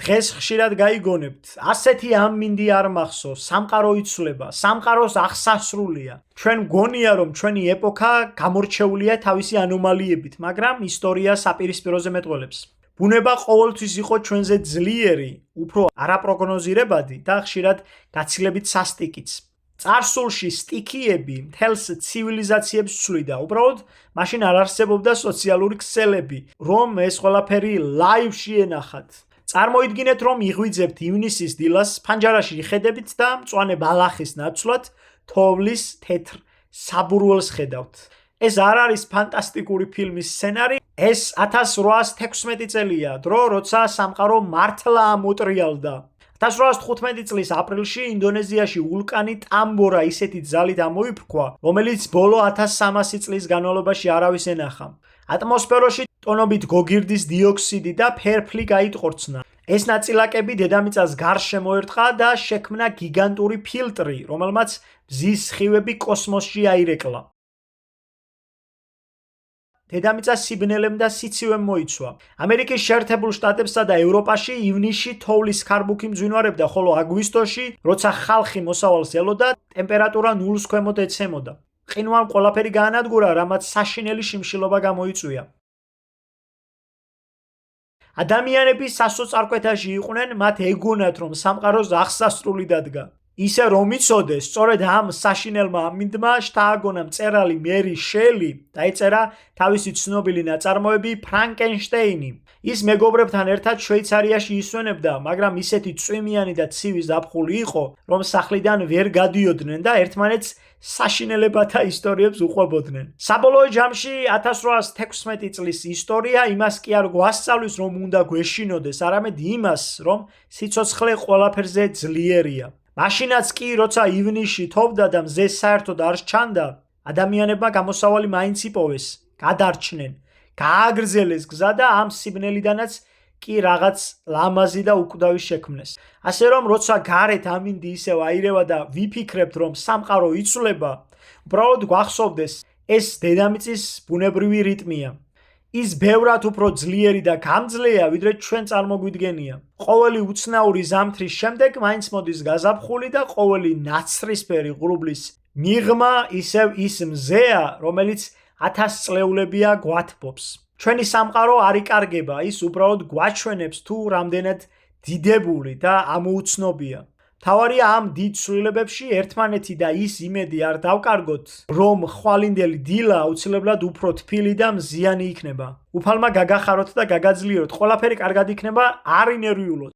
დღეს ხშირად გაიგონებთ, ასეთი ამინდი არ მახსოვს, სამყარო იცვლება, სამყაროს აღსასრულია. ჩვენ გონია, რომ ჩვენი ეპოქა გამორჩეულია თავისი ანომალიებით, მაგრამ ისტორია საპირისპიროზე მეტყველებს. ბუნება ყოველთვის იყო ჩვენზე ძლიერი, უფრო არაპროგნოზირებადი და ხშირად გაცილებით სასტიკიც. წარსულში სტიქიები მთელს ცივილიზაციებს ცვლიდა, უბრალოდ მაშინ არ არსებობდა სოციალური ქსელები, რომ ეს ყველაფერი ლაივში ენახათ. წარმოიდგინეთ, რომ იღვიძებთ ივნისის დილას, ფანჯარაში იხედებით და მწვანე ბალახის ნაცვლად თოვლის თეთრ საბურველს ხედავთ. ეს არ არის ფანტასტიკური ფილმის სცენარი, ეს 1816 წელია, დრო, როცა სამყარო მართლა ამოტრიალდა. 1815 წლის აპრილში ინდონეზიაში ვულკანი ტამბორა ისეთი ძალით ამოიფრქვა, რომელიც ბოლო 1300 წლის განმავლობაში არავის ენახა. ატმოსფეროში ტონობით გოგირდის დიოქსიდი და ფერფლი გაიტყორცნა. ეს ნაწილაკები დედამიწას გარშემო ერტყა და შექმნა გიგანტური ფილტრი, რომელმაც მზის სხივები კოსმოსში აირეკლა. დედამიწა სიბნელემ და სიცივემ მოიცვა. ამერიკის შეერთებულ შტატებსა და ევროპაში ივნისში თოვლის ქარბუქი მძვინვარებდა, ხოლო აგვისტოში, როცა ხალხი მოსავალს ელოდა, ტემპერატურა 0-ს ქვემოთ ეცემოდა. ყინვამ ყველაფერი გაანადგურა, რამაც საშინელი შიმშილობა გამოიწვია. ადამიანები სასოწარკვეთაში იყვნენ, მათ ეგონათ, რომ სამყაროს აღსასრული დადგა. ისე რომ იცოდეს, სწორედ ამ საშინელმა ამინდმა შთააგონა მწერალი მერი შელი, დაიწერა თავისი ცნობილი ნაწარმოები ფრანკენშტეინი. ის მეგობრებთან ერთად შვეიცარიაში ისვენებდა, მაგრამ ისეთი წვიმიანი და ცივი ზაფხული იყო, რომ სახლიდან ვერ გადიოდნენ და ერთმანეთს საშინელებათა ისტორიებს უყვებოდნენ. საბოლოო ჯამში 1816 წლის ისტორია იმას კი არ გვასწავლის, რომ უნდა გვეშინოდეს, არამედ იმას, რომ სიცოცხლე ყველაფერზე ძლიერია. მაშინაც კი, როცა ივნისში თოვდა და მზე საერთოდ არ სჩანდა, ადამიანებმა გამოსავალი მაინც იპოვეს, გადარჩნენ, გააგრძელეს გზა და ამ სიბნელიდანაც კი რაღაც ლამაზი და უკვდავი შექმნეს. ასე რომ, როცა გარეთ ამინდი ისევ აირევა და ვიფიქრებთ, რომ სამყარო იცვლება, უბრალოდ გვახსოვდეს, ეს დედამიწის ბუნებრივი რიტმია. ის ბევრად უფრო ძლიერი და გამძლეა, ვიდრე ჩვენ წარმოგვიდგენია. ყოველი უცნაური ზამთრის შემდეგ მაინც მოდის გაზაფხული და ყოველი ნაცრისფერი ღრუბლის მიღმა ისევ ის მზეა, რომელიც 1000 წლეულებია გვათბობს. ჩვენი სამყარო არ იკარგება, ის უბრალოდ გვაჩვენებს თუ რამდენად დიდებული და ამოუცნობია. თავარია ამ დიდ ცვლილებებში ერთმანეთი და ის იმედი არ დავკარგოთ, რომ ხვალინდელი დილა აუცილებლად უფრო თბილი და მზიანი იქნება. უფალმა გაგახაროთ და გაგაძლიეროთ, ყველაფერი კარგად იქნება, არ ინერვიულოთ.